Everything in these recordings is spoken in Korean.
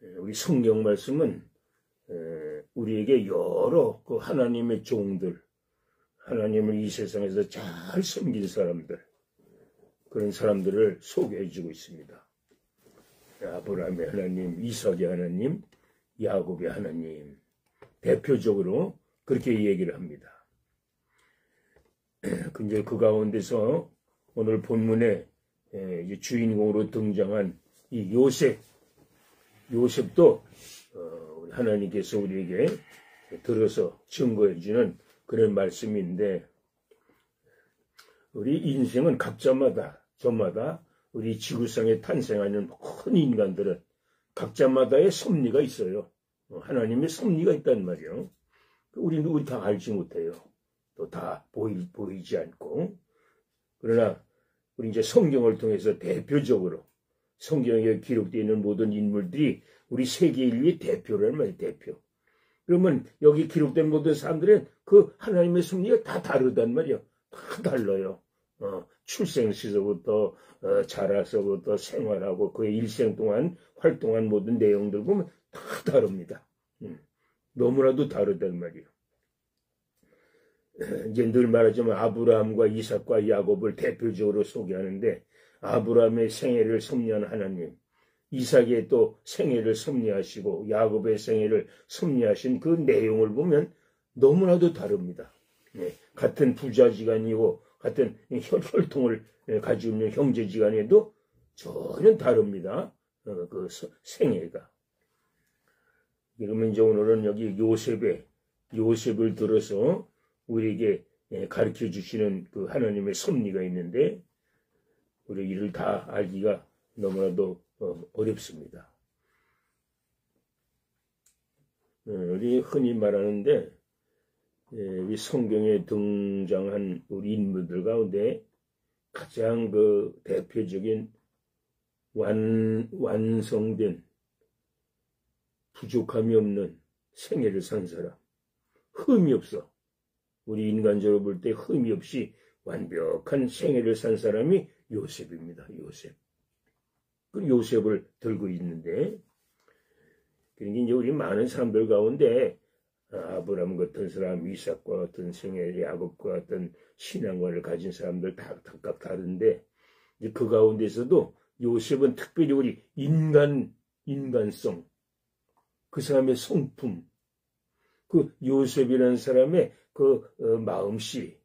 우리 성경 말씀은 우리에게 여러 그 하나님의 종들, 하나님을 이 세상에서 잘 섬긴 사람들, 그런 사람들을 소개해 주고 있습니다. 아브라함의 하나님, 이삭의 하나님, 야곱의 하나님, 대표적으로 그렇게 얘기를 합니다. 근데 그 가운데서 오늘 본문에 주인공으로 등장한 이 요셉도 하나님께서 우리에게 들어서 증거해 주는 그런 말씀인데, 우리 인생은 각자마다 저마다 우리 지구상에 탄생하는 큰 인간들은 각자마다의 섭리가 있어요. 하나님의 섭리가 있단 말이에요. 우리 다 알지 못해요. 또 다 보이지 않고. 그러나 우리 이제 성경을 통해서 대표적으로 성경에 기록되어 있는 모든 인물들이 우리 세계 인류의 대표라는 말이에요. 대표. 그러면 여기 기록된 모든 사람들은 그 하나님의 섭리가 다 다르단 말이에요. 다 달라요. 출생시서부터 자라서부터 생활하고 그의 일생 동안 활동한 모든 내용들 보면 다 다릅니다. 너무나도 다르단 말이에요. 이제 늘 말하자면 아브라함과 이삭과 야곱을 대표적으로 소개하는데, 아브라함의 생애를 섭리한 하나님, 이삭의 또 생애를 섭리하시고 야곱의 생애를 섭리하신 그 내용을 보면 너무나도 다릅니다. 같은 부자지간이고 같은 혈통을 가지고 있는 형제지간에도 전혀 다릅니다. 그 생애가. 그러면 이제 오늘은 여기 요셉을 들어서 우리에게 가르쳐 주시는 그 하나님의 섭리가 있는데, 우리 이를 다 알기가 너무나도 어렵습니다. 우리 흔히 말하는데, 이 성경에 등장한 우리 인물들 가운데 가장 그 대표적인 완성된 부족함이 없는 생애를 산 사람, 흠이 없어. 우리 인간적으로 볼 때 흠이 없이 완벽한 생애를 산 사람이 요셉입니다. 요셉. 그 요셉을 들고 있는데, 그러니까 이제 우리 많은 사람들 가운데 아브라함 같은 사람, 이삭과 같은 생애, 야곱과 같은 신앙관을 가진 사람들 다 각각 다른데, 이제 그 가운데서도 요셉은 특별히 우리 인간성, 그 사람의 성품, 그 요셉이라는 사람의 그 마음씨,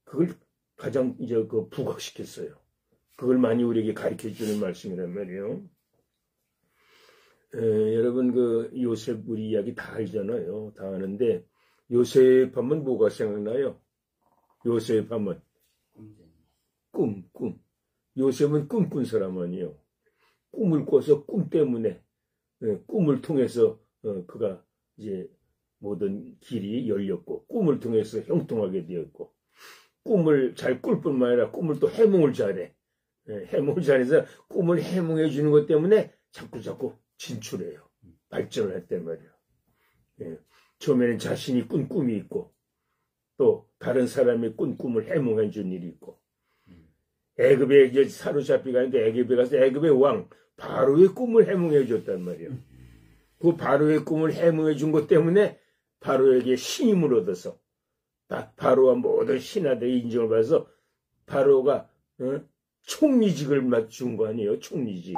그걸 가장 이제 그 부각시켰어요. 그걸 많이 우리에게 가르쳐 주는 말씀이란 말이에요. 여러분 그 요셉 우리 이야기 다 알잖아요. 다 아는데, 요셉 하면 뭐가 생각나요? 요셉 하면 꿈. 요셉은 꿈꾼 사람 아니에요. 꿈을 꿔서 꿈 때문에, 꿈을 통해서 그가 이제 모든 길이 열렸고, 꿈을 통해서 형통하게 되었고, 꿈을 잘 꿀 뿐만 아니라 꿈을 또 해몽을 잘해. 해몽을 잘해서 꿈을 해몽해 주는 것 때문에 자꾸 진출해요. 발전을 했단 말이에요. 처음에는 자신이 꾼 꿈이 있고, 또 다른 사람이 꾼 꿈을 해몽해 준 일이 있고, 애굽에 이제 사로잡히 가는데 애굽에 가서 애굽의 왕 바로의 꿈을 해몽해 줬단 말이에요. 그 바로의 꿈을 해몽해 준 것 때문에 바로에게 신임을 얻어서 바로와 모든 신하들의 인정을 받아서 바로가 총리직을 맡준 거 아니에요. 총리직.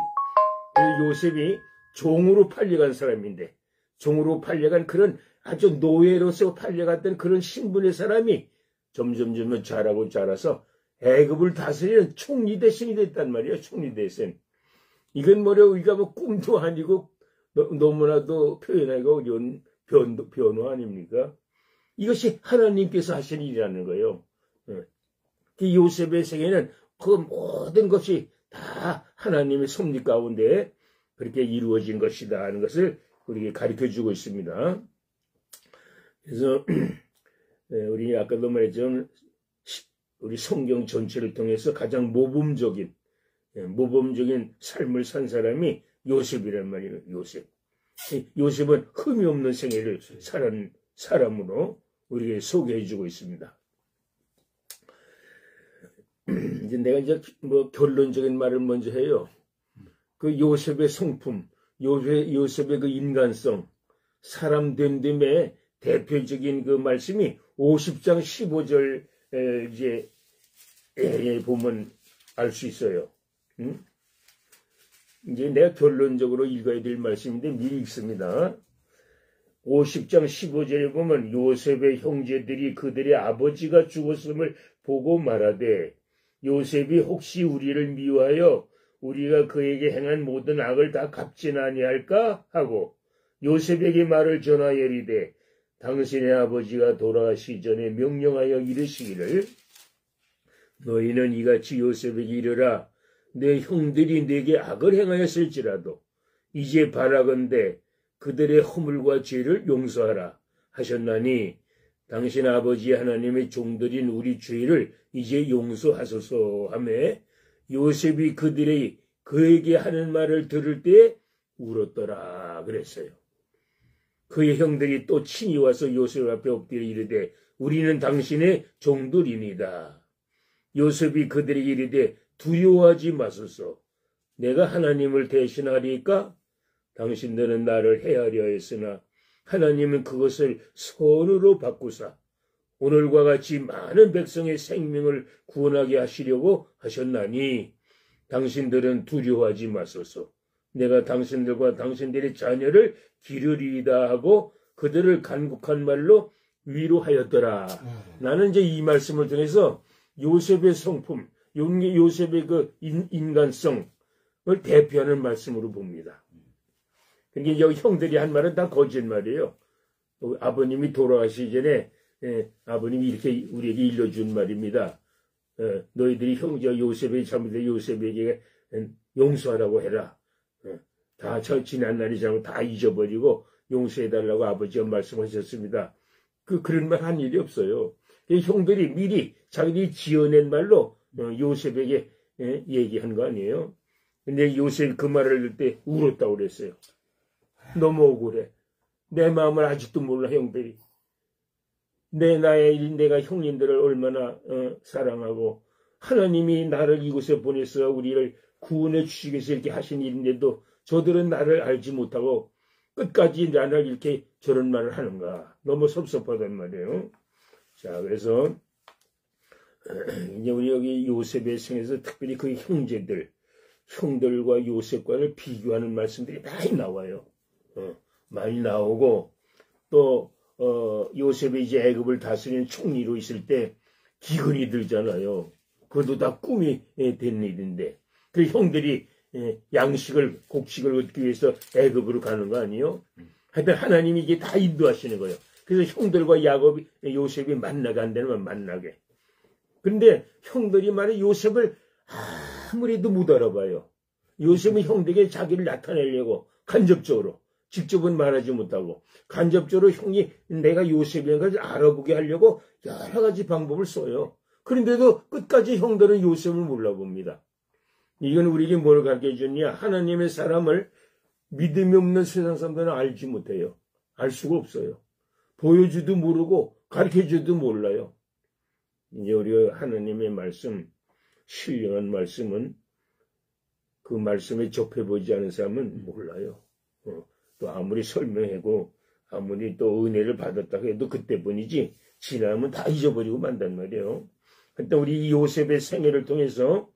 요셉이 종으로 팔려간 사람인데, 종으로 팔려간 그런 아주 노예로서 팔려갔던 그런 신분의 사람이 점점 자라서 애굽을 다스리는 총리 대신이 됐단 말이에요. 총리 대신. 이건 우리가 뭐 꿈도 아니고 너무나도 표현하기가 어려운 변호 아닙니까? 이것이 하나님께서 하신 일이라는 거예요. 그 요셉의 생애는 그 모든 것이 다 하나님의 섭리 가운데 그렇게 이루어진 것이다 하는 것을 우리에게 가르쳐주고 있습니다. 그래서 우리 아까도 말했지만 우리 성경 전체를 통해서 가장 모범적인 삶을 산 사람이 요셉이란 말이에요. 요셉은 흠이 없는 생애를 살은 사람으로 우리에게 소개해주고 있습니다. 이제 내가 이제 결론적인 말을 먼저 해요. 그 요셉의 성품, 요셉의 그 인간성, 사람 된 됨의 대표적인 그 말씀이 50장 15절 이제 보면 알 수 있어요. 이제 내가 결론적으로 읽어야 될 말씀인데 미리 읽습니다. 50장 15절에 보면 요셉의 형제들이 그들의 아버지가 죽었음을 보고 말하되 요셉이 혹시 우리를 미워하여 우리가 그에게 행한 모든 악을 다 갚진 아니할까 하고 요셉에게 말을 전하여 이르되 당신의 아버지가 돌아가시기 전에 명령하여 이르시기를 너희는 이같이 요셉에게 이르라 내 형들이 내게 악을 행하였을지라도 이제 바라건대 그들의 허물과 죄를 용서하라 하셨나니 당신 아버지 하나님의 종들인 우리 죄를 이제 용서하소서 하며 요셉이 그에게 하는 말을 들을 때 울었더라 그랬어요. 그의 형들이 또 친히 와서 요셉 앞에 엎드려 이르되 우리는 당신의 종들이니다. 요셉이 그들에게 이르되 두려워하지 마소서. 내가 하나님을 대신하리까? 당신들은 나를 해하려 했으나 하나님은 그것을 선으로 바꾸사 오늘과 같이 많은 백성의 생명을 구원하게 하시려고 하셨나니 당신들은 두려워하지 마소서. 내가 당신들과 당신들의 자녀를 기르리이다 하고 그들을 간곡한 말로 위로하였더라. 나는 이제 이 말씀을 통해서 요셉의 성품, 요셉의 그 인간성을 대표하는 말씀으로 봅니다. 그러니까 여기 형들이 한 말은 다 거짓말이에요. 아버님이 돌아가시기 전에 아버님이 이렇게 우리에게 일러준 말입니다. 너희들이 형제 요셉의 잘못에 요셉에게 용서하라고 해라. 다 지난 날이 잘못 다 잊어버리고 용서해달라고 아버지가 말씀하셨습니다. 그런 말 한 일이 없어요. 형들이 미리 자기들이 지어낸 말로 요셉에게 얘기한 거 아니에요. 근데 요셉이 그 말을 들을 때 울었다고 그랬어요. 너무 억울해. 내 마음을 아직도 몰라 형들이. 내가 형님들을 얼마나 사랑하고 하나님이 나를 이곳에 보내서 우리를 구원해 주시기 위해서 이렇게 하신 일인데도 저들은 나를 알지 못하고 끝까지 나를 이렇게 저런 말을 하는가. 너무 섭섭하단 말이에요. 자, 그래서 이제 우리 여기 요셉의 성에서 특별히 그 형들과 요셉과를 비교하는 말씀들이 많이 나와요. 많이 나오고 또 요셉이 이제 애굽을 다스리는 총리로 있을 때 기근이 들잖아요. 그것도 다 꿈이 된 일인데 그 형들이 곡식을 얻기 위해서 애굽으로 가는 거 아니에요? 하여튼 하나님이 이게 다 인도하시는 거예요. 그래서 형들과 요셉이 만나게 되면 만나게. 근데 형들이 말해 요셉을 아무래도 못 알아봐요. 요셉은 형들에게 자기를 나타내려고 간접적으로 직접은 말하지 못하고 간접적으로 형이 내가 요셉인 것을 알아보게 하려고 여러 가지 방법을 써요. 그런데도 끝까지 형들은 요셉을 몰라봅니다. 이건 우리에게 뭘 가르쳐 주느냐? 하나님의 사람을 믿음이 없는 세상 사람들은 알지 못해요. 알 수가 없어요. 보여주도 모르고 가르쳐주도 몰라요. 이제 우리 하나님의 말씀, 신령한 말씀은 그 말씀에 접해보지 않은 사람은 몰라요. 또 아무리 설명하고 아무리 또 은혜를 받았다고 해도 그때뿐이지 지나면 다 잊어버리고 만단 말이에요. 그때 우리 요셉의 생애를 통해서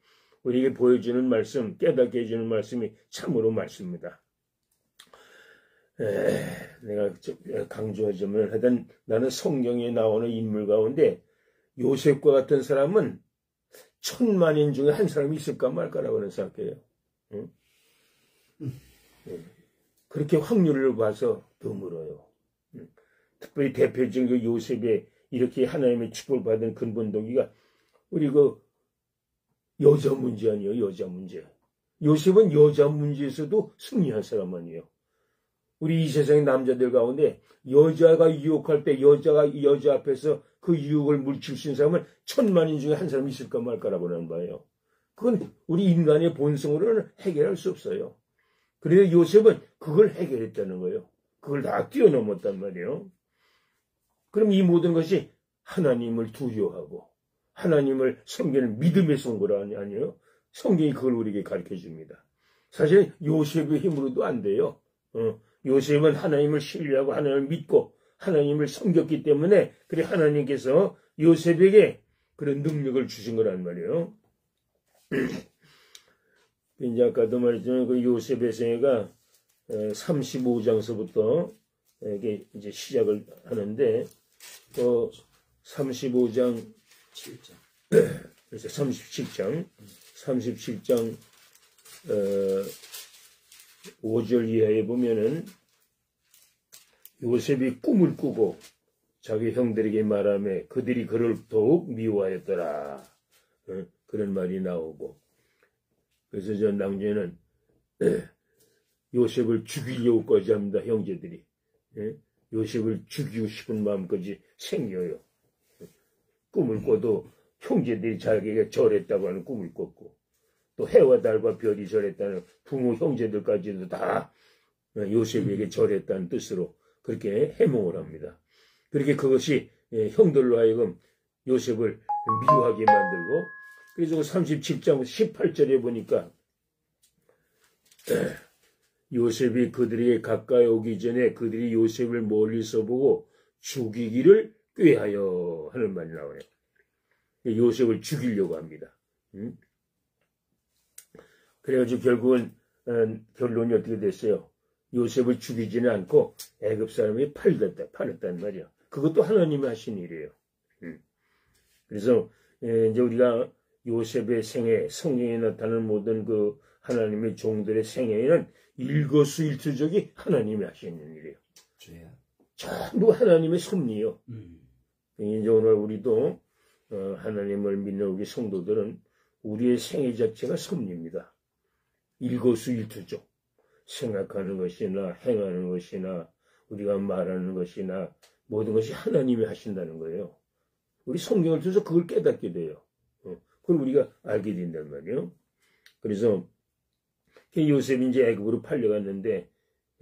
우리에게 보여주는 말씀, 깨닫게 해주는 말씀이 참으로 많습니다. 내가 강조하자면 하여튼 나는 성경에 나오는 인물 가운데 요셉과 같은 사람은 1000만인 중에 한 사람이 있을까 말까라고 생각해요. 응? 그렇게 확률을 봐서 드물어요. 특별히 대표적인 그 요셉의 이렇게 하나님의 축복을 받은 근본 동기가 우리 그 여자 문제 아니에요. 여자 문제. 요셉은 여자 문제에서도 승리한 사람 아니에요. 우리 이 세상의 남자들 가운데 여자가 유혹할 때 여자 앞에서 그 유혹을 물칠 수 있는 사람은 1000만인 중에 한 사람이 있을까 말까라고 하는 거예요. 그건 우리 인간의 본성으로는 해결할 수 없어요. 그래서 요셉은 그걸 해결했다는 거예요. 그걸 다 뛰어넘었단 말이에요. 그럼 이 모든 것이 하나님을 두려워하고 하나님을 섬기는 믿음의 선거라 아니에요? 성경이 그걸 우리에게 가르쳐 줍니다. 사실 요셉의 힘으로도 안 돼요. 요셉은 하나님을 신뢰하고 하나님을 믿고 하나님을 섬겼기 때문에 그래 하나님께서 요셉에게 그런 능력을 주신 거란 말이에요. 이제 아까도 말했지만 그 요셉의 생애가 35장서부터 이게 이제 시작을 하는데 35장 7장 그래서 37장 5절 이하에 보면은 요셉이 꿈을 꾸고 자기 형들에게 말하며 그들이 그를 더욱 미워하였더라. 그런 말이 나오고 그래서 저 낭제는 요셉을 죽이려고까지 합니다. 형제들이. 요셉을 죽이고 싶은 마음까지 생겨요. 꿈을 꿔도 형제들이 자기가 절했다고 하는 꿈을 꿨고 또 해와 달과 별이 절했다는 부모 형제들까지도 다 요셉에게 절했다는 뜻으로 그렇게 해몽을 합니다. 그렇게 그것이 형들로 하여금 요셉을 미워하게 만들고 그래서 37장 18절에 보니까 요셉이 그들에게 가까이 오기 전에 그들이 요셉을 멀리서 보고 죽이기를 꾀하여 하는 말이 나와요. 요셉을 죽이려고 합니다. 그래가지고 결국은 결론이 어떻게 됐어요? 요셉을 죽이지는 않고 애굽 사람이 팔았단 말이야. 그것도 하나님이 하신 일이에요. 그래서 이제 우리가 요셉의 생애, 성경에 나타나는 모든 그 하나님의 종들의 생애에는 일거수일투족이 하나님이 하시는 일이에요. 전부 하나님의 섭리요. 이제 오늘 우리도 하나님을 믿는 우리 성도들은 우리의 생애 자체가 섭리입니다. 일거수일투족. 생각하는 것이나 행하는 것이나 우리가 말하는 것이나 모든 것이 하나님이 하신다는 거예요. 우리 성경을 통해서 그걸 깨닫게 돼요. 그걸 우리가 알게 된단 말이에요. 그래서 요셉이 이제 애굽으로 팔려갔는데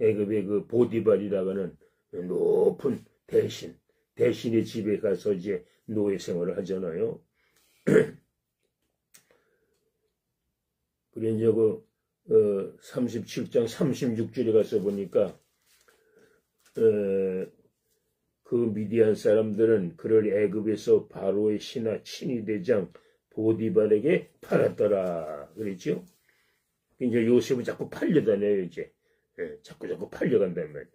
애굽의 그 보디발이라고 하는 높은 대신의 집에 가서 이제 노예 생활을 하잖아요. 그래 이제 37장 36절에 가서 보니까 그 미디안 사람들은 그를 애굽에서 바로의 신하 친위 대장 보디발에게 팔았더라 그랬죠. 이제 요셉은 자꾸 팔려다녀요. 이제 자꾸 팔려간단 말이에요.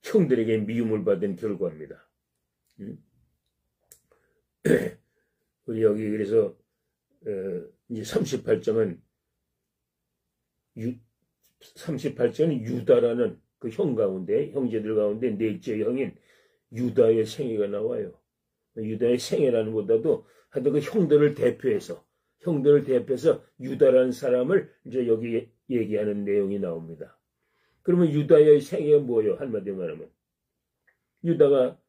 형들에게 미움을 받은 결과입니다. 우리 여기 그래서 이제 38장은 유다라는 그 형제들 가운데 넷째 형인 유다의 생애가 나와요. 유다의 생애라는 보다도 하여튼 그 형들을 대표해서 유다라는 사람을 이제 여기 얘기하는 내용이 나옵니다. 그러면 유다의 생애가 뭐예요? 한마디로 말하면 유다가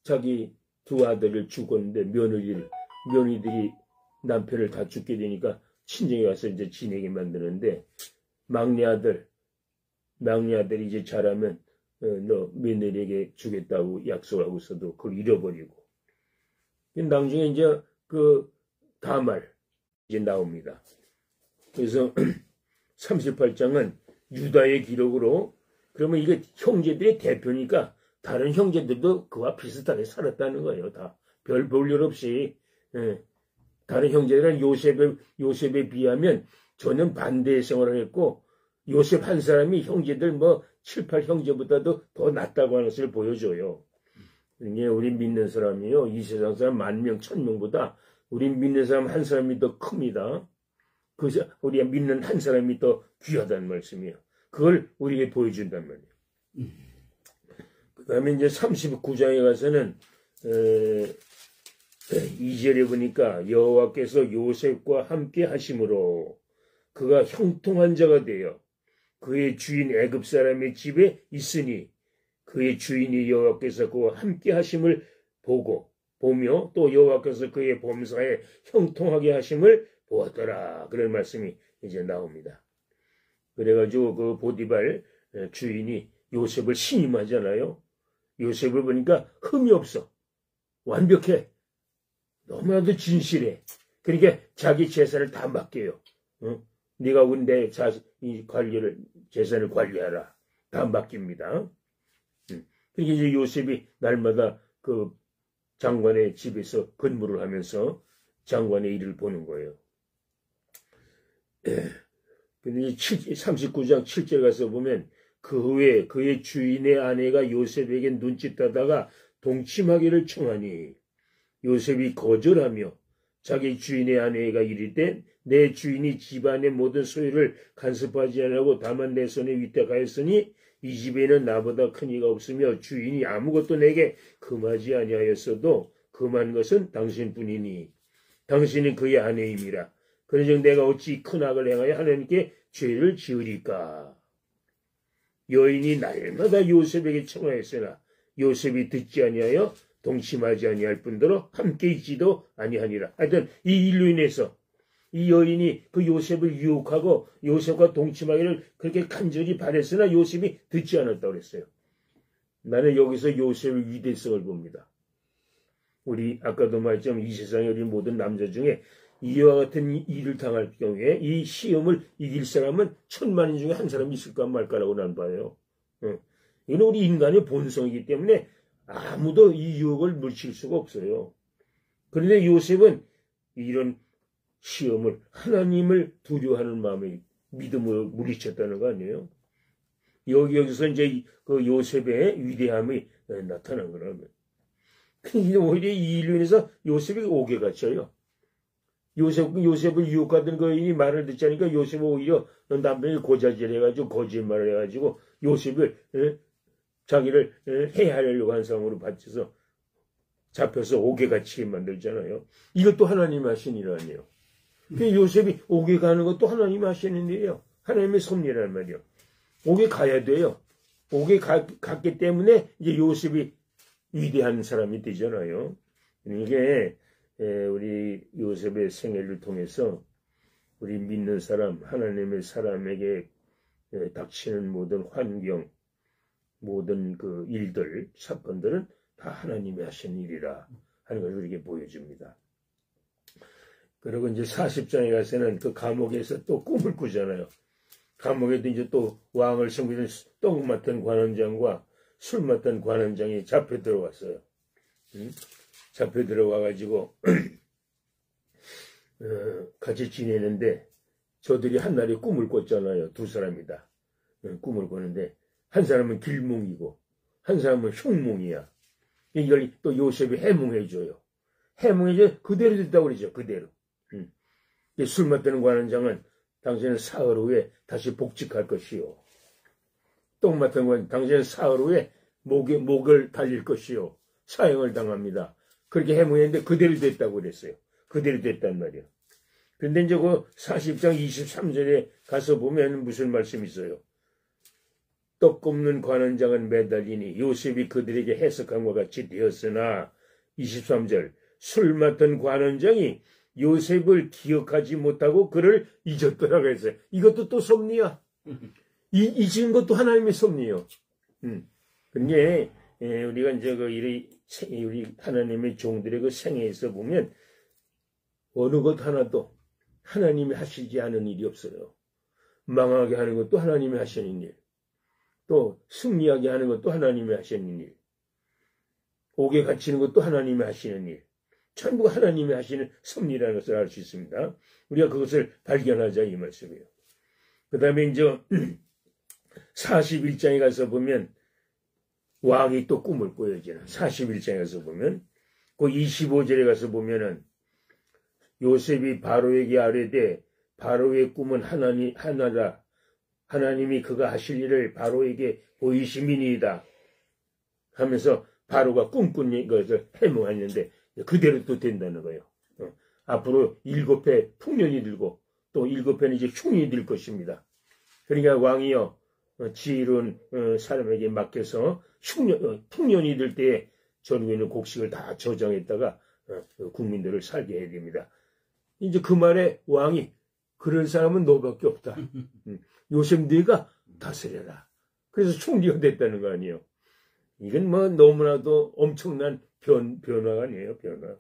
자기 두 아들을 죽었는데 며느리들이 남편을 다 죽게 되니까 친정에 가서 이제 지내게 만드는데 막내 아들이 이제 자라면 너 며느리에게 주겠다고 약속하고서도 그걸 잃어버리고 나중에 이제 그 다말 이제 나옵니다. 그래서 38장은 유다의 기록으로 그러면 이게 형제들의 대표니까 다른 형제들도 그와 비슷하게 살았다는 거예요. 다 별 볼 일 없이 다른 형제들은 요셉에 비하면 전혀 반대의 생활을 했고 요셉 한 사람이 형제들 7, 8형제보다도 더 낫다고 하는 것을 보여줘요. 이게 우리 믿는 사람이요. 이 세상 사람 10,000명, 1,000명보다 우리 믿는 사람 한 사람이 더 큽니다. 그래서 우리가 믿는 한 사람이 더 귀하다는 말씀이에요. 그걸 우리에게 보여준단 말이에요. 그 다음에 이제 39장에 가서는 2절에 보니까 여호와께서 요셉과 함께 하심으로 그가 형통한 자가 되어 그의 주인 애굽 사람의 집에 있으니 그의 주인이 여호와께서 그와 함께 하심을 보며 또 여호와께서 그의 범사에 형통하게 하심을 보았더라. 그런 말씀이 이제 나옵니다. 그래가지고 그 보디발 주인이 요셉을 신임하잖아요. 요셉을 보니까 흠이 없어. 완벽해. 너무나도 진실해. 그러니까 자기 재산을 다 맡겨요. 네가 우리 내 재산을 관리하라. 다 맡깁니다. 그러니까 이제 요셉이 날마다 그 장관의 집에서 근무를 하면서 장관의 일을 보는 거예요. 근데 39장 7절 가서 보면 그 후에 그의 주인의 아내가 요셉에게 눈짓하다가 동침하기를 청하니 요셉이 거절하며 자기 주인의 아내가 이르되 내 주인이 집안의 모든 소유를 간섭하지 아니하고 다만 내 손에 위탁하였으니 이 집에는 나보다 큰 이가 없으며 주인이 아무것도 내게 금하지 아니하였어도 금한 것은 당신뿐이니 당신은 그의 아내임이라. 그러즉 내가 어찌 큰 악을 행하여 하나님께 죄를 지으리까. 여인이 날마다 요셉에게 청하였으나 요셉이 듣지 아니하여 동침하지 아니할 뿐더러 함께 있지도 아니하니라. 하여튼 이 일로 인해서 이 여인이 그 요셉을 유혹하고 요셉과 동침하기를 그렇게 간절히 바랬으나 요셉이 듣지 않았다고 그랬어요. 나는 여기서 요셉의 위대성을 봅니다. 우리 아까도 말했지만 이 세상에 우리 모든 남자 중에 이와 같은 일을 당할 경우에 이 시험을 이길 사람은 1000만 중에 한 사람이 있을까 말까라고 난 봐요. 이건 우리 인간의 본성이기 때문에 아무도 이 유혹을 물칠 수가 없어요. 그런데 요셉은 이런 시험을 하나님을 두려워하는 마음에 믿음으로 물리쳤다는 거 아니에요? 여기서 이제 그 요셉의 위대함이 나타난 거라면. 오히려 이 일로 인해서 요셉이 옥에 갇혀요. 요셉을 유혹하던 거인이 말을 듣지 않으니까 요셉은 오히려 남편이 고자질 해가지고 거짓말을 해가지고 요셉을 자기를 해하려고 한 상황으로 받쳐서 잡혀서 옥에 갇히게 만들잖아요. 이것도 하나님이 하신 일 아니에요. 요셉이 옥에 가는 것도 하나님이 하시는 일이에요. 하나님의 섭리란 말이에요. 옥에 가야 돼요. 옥에 갔기 때문에 이제 요셉이 위대한 사람이 되잖아요. 이게 우리 요셉의 생애를 통해서 우리 믿는 사람, 하나님의 사람에게 닥치는 모든 환경, 모든 그 일들, 사건들은 다 하나님이 하신 일이라 하는 것을 우리에게 보여줍니다. 그리고 이제 40장에 가서는 그 감옥에서 또 꿈을 꾸잖아요. 감옥에도 이제 또 왕을 섬기는 떡 맡은 관원장과 술 맡은 관원장이 잡혀 들어왔어요. 잡혀 들어와가지고 같이 지내는데 저들이 한날에 꿈을 꿨잖아요. 두 사람이다. 꿈을 꿨는데 한 사람은 길몽이고 한 사람은 흉몽이야. 이걸 또 요셉이 해몽해줘요. 해몽해줘 그대로 됐다고 그러죠. 그대로. 술 맡는 관원장은 당신은 사흘 후에 다시 복직할 것이요. 떡 맡은 건 당신은 사흘 후에 목을 달릴 것이요. 사형을 당합니다. 그렇게 해몽했는데 그대로 됐다고 그랬어요. 그대로 됐단 말이에요. 그런데 이제 그 40장 23절에 가서 보면 무슨 말씀이 있어요. 떡 굽는 관원장은 매달리니 요셉이 그들에게 해석한 것 같이 되었으나 23절 술 맡은 관원장이 요셉을 기억하지 못하고 그를 잊었더라고 했어요. 이것도 또 섭리야. 잊은 것도 하나님의 섭리요. 그게 우리가 이제 우리 하나님의 종들의 그 생애에서 보면 어느 것 하나도 하나님이 하시지 않은 일이 없어요. 망하게 하는 것도 하나님이 하시는 일. 또 승리하게 하는 것도 하나님이 하시는 일. 옥에 갇히는 것도 하나님이 하시는 일. 전부 하나님이 하시는 섭리라는 것을 알 수 있습니다. 우리가 그것을 발견하자 이 말씀이에요. 그 다음에 이제 41장에 가서 보면 왕이 또 꿈을 꿔요. 41장에 가서 보면 그 25절에 가서 보면은 요셉이 바로에게 아뢰되 바로의 꿈은 하나라. 하나님이 그가 하실 일을 바로에게 보이심이니이다 하면서 바로가 꿈꾼 것을 해몽했는데 그대로 또 된다는 거예요. 앞으로 7회 풍년이 들고 또 7회는 이제 흉이 들 것입니다. 그러니까 왕이요 지혜로운 사람에게 맡겨서 풍년이 들 때에 전국에 있는 곡식을 다 저장했다가 국민들을 살게 해야 됩니다. 이제 그 말에 왕이 그럴 사람은 너밖에 없다. 요셉 네가 다스려라. 그래서 총리가 됐다는 거 아니에요. 이건 뭐 너무나도 엄청난 변화가 아니에요. 변화.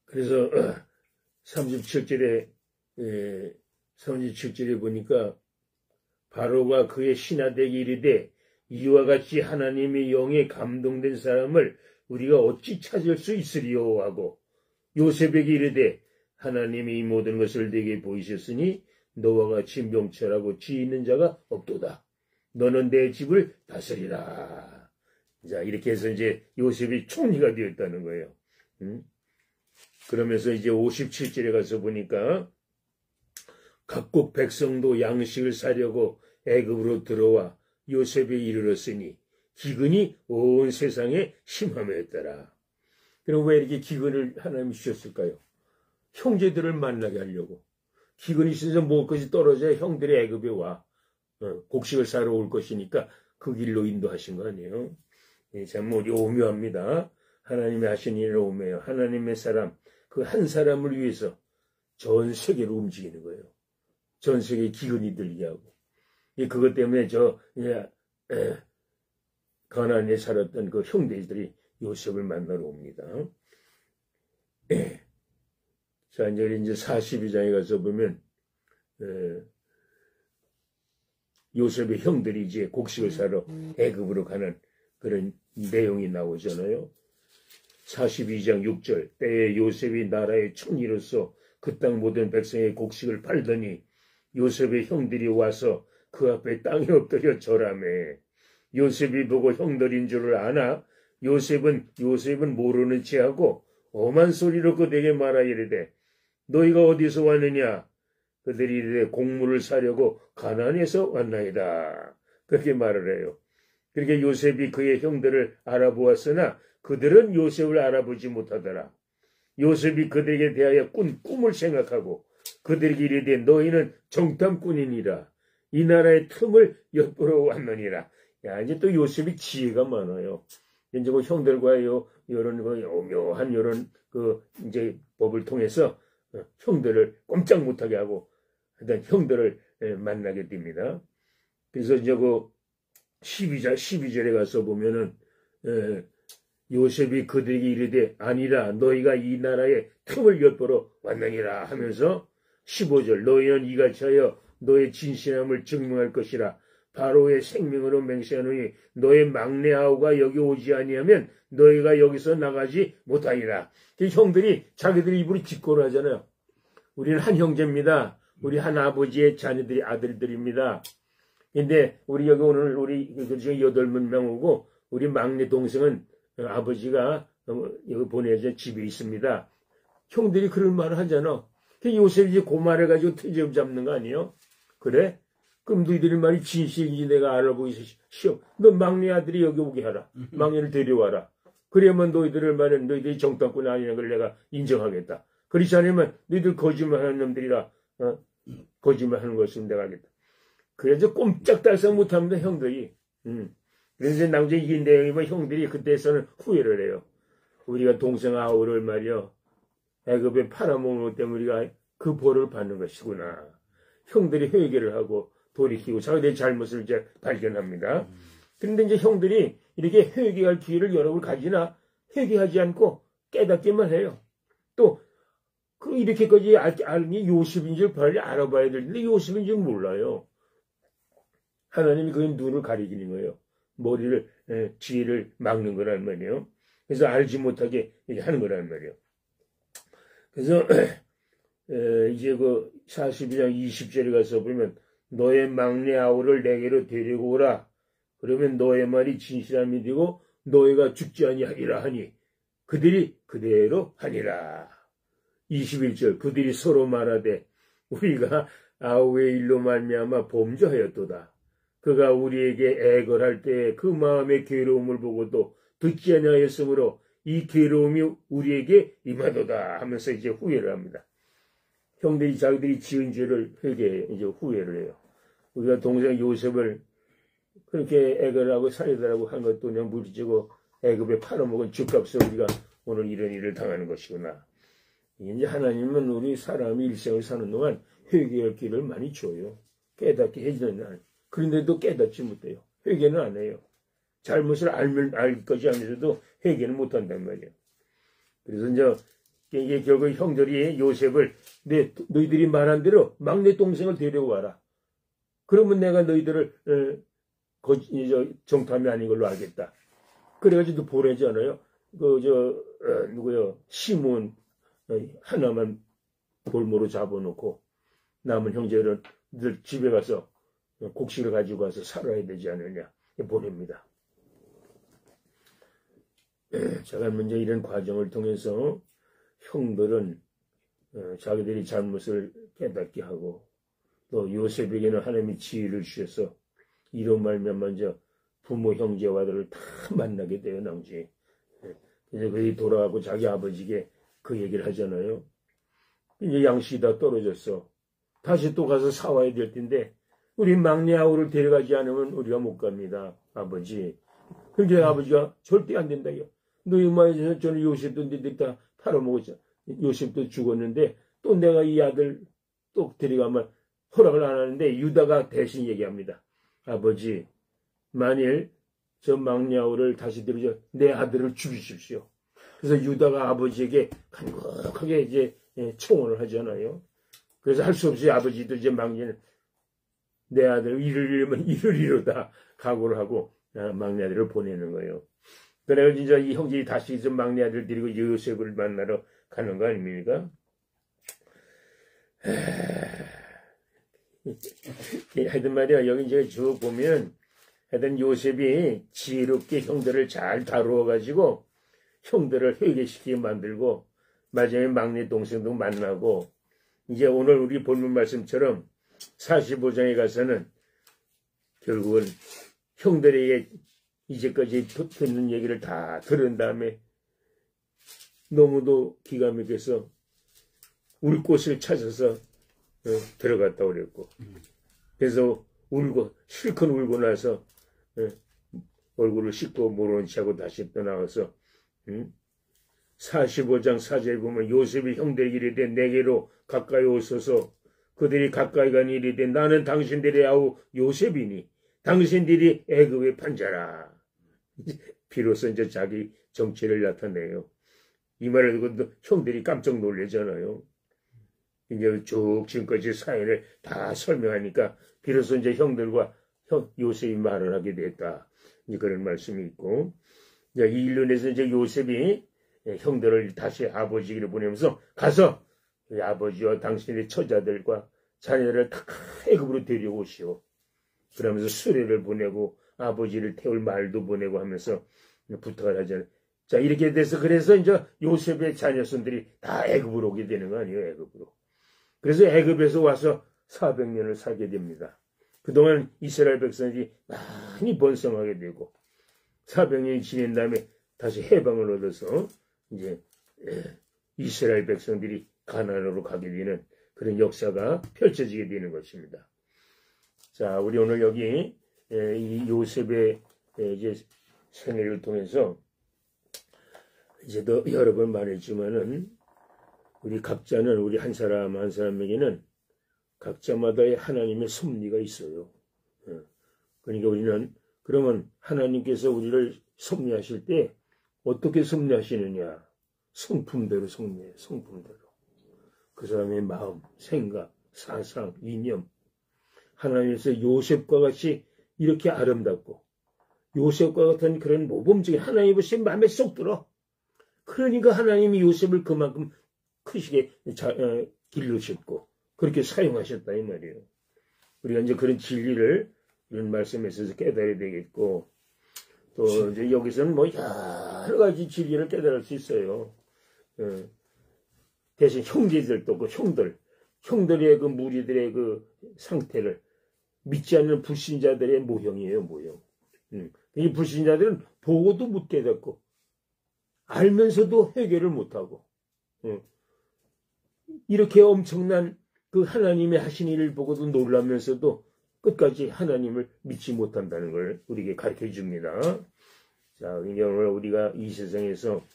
그래서 37절에 37절에 보니까 바로가 그의 신하들에게 이르되 이와 같이 하나님의 영에 감동된 사람을 우리가 어찌 찾을 수 있으리요 하고 요셉에게 이르되 하나님이 이 모든 것을 내게 보이셨으니 너와 같이 명철하고 지혜 있는 자가 없도다. 너는 내 집을 다스리라. 자, 이렇게 해서 이제 요셉이 총리가 되었다는 거예요. 그러면서 이제 57절에 가서 보니까 각국 백성도 양식을 사려고 애굽으로 들어와 요셉에 이르렀으니 기근이 온 세상에 심함했더라. 그럼 왜 이렇게 기근을 하나님이 주셨을까요? 형제들을 만나게 하려고. 기근이 있어서 먹을 것이 떨어져야 형들이 애굽에 와. 곡식을 사러 올 것이니까 그 길로 인도하신 거 아니에요? 참 우리 오묘합니다. 하나님이 하신 일은 오묘해요. 하나님의 사람, 그 한 사람을 위해서 전 세계를 움직이는 거예요. 전 세계에 기근이 들게 하고. 그것 때문에 가나안에 살았던 그 형제들이 요셉을 만나러 옵니다. 자, 이제 42장에 가서 보면, 요셉의 형들이 이제 곡식을 사러 애굽으로 가는 그런 내용이 나오잖아요. 42장 6절, 때에 요셉이 나라의 총리로서 그 땅 모든 백성의 곡식을 팔더니 요셉의 형들이 와서 그 앞에 땅에 엎드려 절하매 요셉이 보고 형들인 줄을 아나 요셉은 모르는 체하고 엄한 소리로 그들에게 말하 이르되 너희가 어디서 왔느냐? 그들이 이르되 곡물을 사려고 가나안에서 왔나이다. 그렇게 말을 해요. 그렇게 요셉이 그의 형들을 알아보았으나 그들은 요셉을 알아보지 못하더라. 요셉이 그들에게 대하여 꾼 꿈을 생각하고 그들에게 이르되 너희는 정탐꾼이니라. 이 나라의 틈을 엿보러 왔느니라. 야, 이제 또 요셉이 지혜가 많아요. 이제 그 형들과의 이런 오묘한 이런 이제 법을 통해서 형들을 꼼짝 못하게 하고 하여튼 형들을 만나게 됩니다. 그래서 이제 12절에 가서 보면은 요셉이 그들에게 이르되 아니라 너희가 이 나라의 틈을 엿보러 왔느니라 하면서 15절 너희는 이같이 하여 너의 진실함을 증명할 것이라 바로의 생명으로 맹세하노니 너의 막내 아우가 여기 오지 아니하면 너희가 여기서 나가지 못하리라. 형들이 자기들이 입으로 직고를 하잖아요. 우리는 한 형제입니다. 우리 한 아버지의 자녀들이 아들들입니다. 근데 우리 여기 오늘 우리 그 중에 8명 오고 우리 막내 동생은 아버지가 여기 보내서 집에 있습니다. 형들이 그런 말을 하잖아. 요셉이 이제 그 말을 가지고 트집 잡는 거 아니에요? 그래? 그럼 너희들의 말이 진실인지 내가 알아보기 시험. 너 막내 아들이 여기 오게 하라. 막내를 데려와라. 그래야만 너희들의 말은 너희들이 정탐꾼이 아니라는 걸 내가 인정하겠다. 그렇지 않으면 너희들 거짓말하는 놈들이라 거짓말하는 것을 내가 하겠다. 그래서 꼼짝달싹 못합니다, 형들이. 그래서 나중에 이 내용이면 형들이 그때서는 후회를 해요. 우리가 동생 아우를 말이요. 애굽에 팔아먹는 것 때문에 우리가 그 벌을 받는 것이구나. 형들이 회개를 하고 돌이키고 자기들의 잘못을 이제 발견합니다. 그런데 이제 형들이 이렇게 회개할 기회를 여러 번 가지나 회개하지 않고 깨닫기만 해요. 또 이렇게까지 알니 요셉인 줄 빨리 알아봐야 되는데 요셉인 줄 몰라요. 하나님이 그의 눈을 가리키는 거예요. 머리를 지혜를 막는 거란 말이에요. 그래서 알지 못하게 하는 거란 말이에요. 그래서 이제 42장 20절에 가서 보면 너의 막내 아우를 내게로 데리고 오라. 그러면 너의 말이 진실함이 되고 너희가 죽지 아니하리라 하니 그들이 그대로 하니라. 21절 그들이 서로 말하되 우리가 아우의 일로 말미암아 범죄하였도다. 그가 우리에게 애걸할 때 그 마음의 괴로움을 보고도 듣지 아니하였으므로 이 괴로움이 우리에게 임하도다 하면서 이제 후회를 합니다. 형들이 자기들이 지은 죄를 이제 후회를 해요. 우리가 동생 요셉을 그렇게 애걸하고 살리더라고 한 것도 그냥 무리지고 애굽에 팔아먹은 죗값을 우리가 오늘 이런 일을 당하는 것이구나. 이제 하나님은 우리 사람이 일생을 사는 동안 회개할 길을 많이 줘요. 깨닫게 해주는 날. 그런데도 깨닫지 못해요. 회개는 안 해요. 잘못을 알 것이 아니라도 회개는 못한단 말이에요. 그래서 이제 이게 결국 형들이 요셉을 너희들이 말한 대로 막내 동생을 데려와라. 그러면 내가 너희들을 정탐이 아닌 걸로 알겠다. 그래가지고 보내잖아요. 누구요? 시몬 하나만 볼모로 잡아놓고 남은 형제들은 집에 가서 곡식을 가지고 와서 살아야 되지 않느냐 보냅니다. 제가 먼저 이런 과정을 통해서 형들은 자기들이 잘못을 깨닫게 하고 또 요셉에게는 하나님이 지혜를 주셔서 이로 말미암아 먼저 부모 형제와들을 다 만나게 되어 나오지. 그래서 그들이 돌아가고 자기 아버지에게 그 얘기를 하잖아요. 이제 양식이 다 떨어졌어. 다시 또 가서 사와야 될 텐데 우리 막내 아우를 데려가지 않으면 우리가 못 갑니다. 아버지. 그런데 아버지가 절대 안 된다요. 너희 말에서 저는 요셉도 너희들 다 팔아먹었죠. 요셉도 죽었는데 또 내가 이 아들 또 데려가면 허락을 안 하는데 유다가 대신 얘기합니다. 아버지, 만일 저 막내 아우를 다시 데려줘 내 아들을 죽이십시오. 그래서 유다가 아버지에게 간곡하게 이제 청원을 하잖아요. 그래서 할 수 없이 아버지도 이제 막내는 내 아들 이를 잃으면 이를 잃어다 각오를 하고 막내 아들을 보내는 거예요. 그래가지고 이제 이 형제들이 다시 좀 막내 아들 데리고 요셉을 만나러 가는 거 아닙니까? 하여튼 말이야, 여기 이제 쭉 보면 하여튼 요셉이 지혜롭게 형들을 잘 다루어가지고 형들을 회개시키게 만들고 마지막에 막내 동생도 만나고 이제 오늘 우리 본문 말씀처럼 45장에 가서는 결국은 형들에게 이제까지 듣는 얘기를 다 들은 다음에 너무도 기가 막혀서 울 곳을 찾아서 들어갔다 그랬고 그래서 울고 실컷 울고 나서 얼굴을 씻고 모르는 척하고 다시 떠나와서 45장 4절에 보면 요셉이 형들에게 이르되 내게로 가까이 오소서 그들이 가까이 가니 이르되 나는 당신들의 아우 요셉이니 당신들이 애굽의 판자라. 비로소 이제 자기 정체를 나타내요. 이 말을 듣고 형들이 깜짝 놀라잖아요. 이제 쭉 지금까지 사연을 다 설명하니까 비로소 이제 형들과 요셉이 말을 하게 됐다. 이제 그런 말씀이 있고, 이제 이 일로 인해서 이제 요셉이 형들을 다시 아버지에게 보내면서 가서 아버지와 당신의 처자들과 자녀들을 다 애굽으로 데려오시오. 그러면서 수레를 보내고 아버지를 태울 말도 보내고 하면서 부탁을 하잖아요. 자, 이렇게 돼서 그래서 이제 요셉의 자녀손들이 다 애굽으로 오게 되는 거 아니에요, 애굽으로. 그래서 애굽에서 와서 400년을 살게 됩니다. 그동안 이스라엘 백성들이 많이 번성하게 되고 400년이 지낸 다음에 다시 해방을 얻어서 이제 이스라엘 백성들이 가나안으로 가게 되는 그런 역사가 펼쳐지게 되는 것입니다. 자, 우리 오늘 여기 이 요셉의 이제 생애를 통해서 이제 더 여러 번 말했지만은 우리 각자는 우리 한 사람 한 사람에게는 각자마다의 하나님의 섭리가 있어요. 그러니까 우리는 그러면 하나님께서 우리를 섭리하실 때 어떻게 섭리하시느냐? 성품대로 섭리해요. 성품대로. 그 사람의 마음, 생각, 사상, 이념. 하나님께서 요셉과 같이 이렇게 아름답고 요셉과 같은 그런 모범적인 하나님 보시면 마음에 쏙 들어. 그러니까 하나님이 요셉을 그만큼 크시게 길르셨고 그렇게 사용하셨다 이 말이에요. 우리가 이제 그런 진리를 이런 말씀에 있어서 깨달아야 되겠고 또 이제 여기서는 뭐 여러 가지 진리를 깨달을 수 있어요. 대신 형제들도 그 형들의 그 무리들의 그 상태를 믿지 않는 불신자들의 모형이에요, 모형. 이 불신자들은 보고도 못 깨닫고 알면서도 해결을 못하고 이렇게 엄청난 그 하나님의 하신 일을 보고도 놀라면서도 끝까지 하나님을 믿지 못한다는 걸 우리에게 가르쳐 줍니다. 자, 오늘 우리가 이 세상에서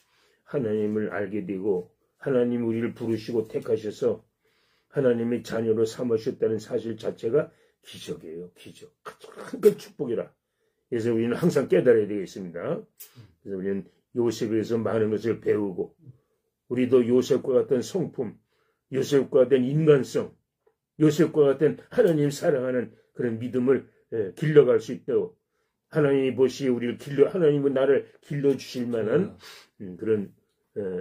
하나님을 알게 되고 하나님 우리를 부르시고 택하셔서 하나님의 자녀로 삼으셨다는 사실 자체가 기적이에요. 기적. 큰 축복이라. 그래서 우리는 항상 깨달아야 되겠습니다. 그래서 우리는 요셉에서 많은 것을 배우고 우리도 요셉과 같은 성품, 요셉과 같은 인간성, 요셉과 같은 하나님 사랑하는 그런 믿음을 길러갈 수 있도록 하나님이 보시기에 하나님은 나를 길러주실 만한 그런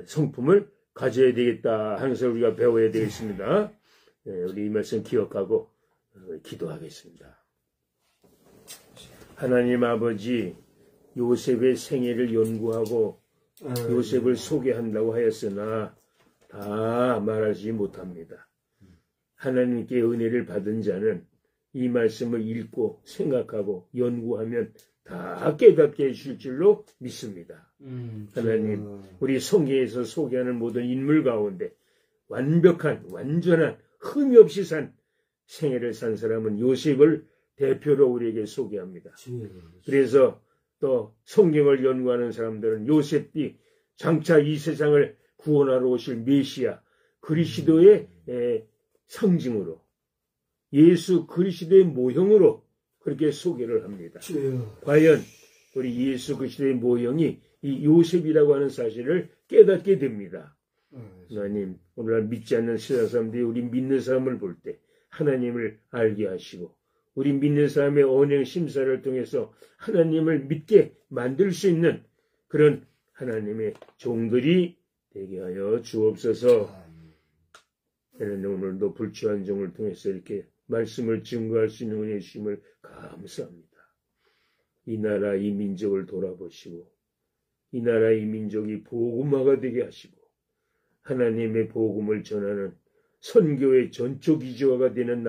성품을 가져야 되겠다 하는 것을 우리가 배워야 되겠습니다. 우리 이 말씀 기억하고 기도하겠습니다. 하나님 아버지, 요셉의 생애를 연구하고 요셉을 소개한다고 하였으나 다 말하지 못합니다. 하나님께 은혜를 받은 자는 이 말씀을 읽고 생각하고 연구하면 다 깨닫게 해주실 줄로 믿습니다. 하나님, 우리 성경에서 소개하는 모든 인물 가운데 완전한 흠이 없이 산 생애를 산 사람은 요셉을 대표로 우리에게 소개합니다. 그래서 또 성경을 연구하는 사람들은 요셉이 장차 이 세상을 구원하러 오실 메시아 그리스도의 상징으로 예수 그리스도의 모형으로 그렇게 소개를 합니다. 과연 우리 예수 그리스도의 모형이 이 요셉이라고 하는 사실을 깨닫게 됩니다. 하나님, 오늘날 믿지 않는 세상 사람들이 우리 믿는 사람을 볼 때 하나님을 알게 하시고 우리 믿는 사람의 언행 심사를 통해서 하나님을 믿게 만들 수 있는 그런 하나님의 종들이 되게 하여 주옵소서. 하나님, 오늘도 불추한 종을 통해서 이렇게 말씀을 증거할 수 있는 은혜 주심을 감사합니다. 이 나라 이 민족을 돌아보시고 이 나라 이 민족이 복음화가 되게 하시고 하나님의 복음을 전하는 선교의 전초기지화가 되는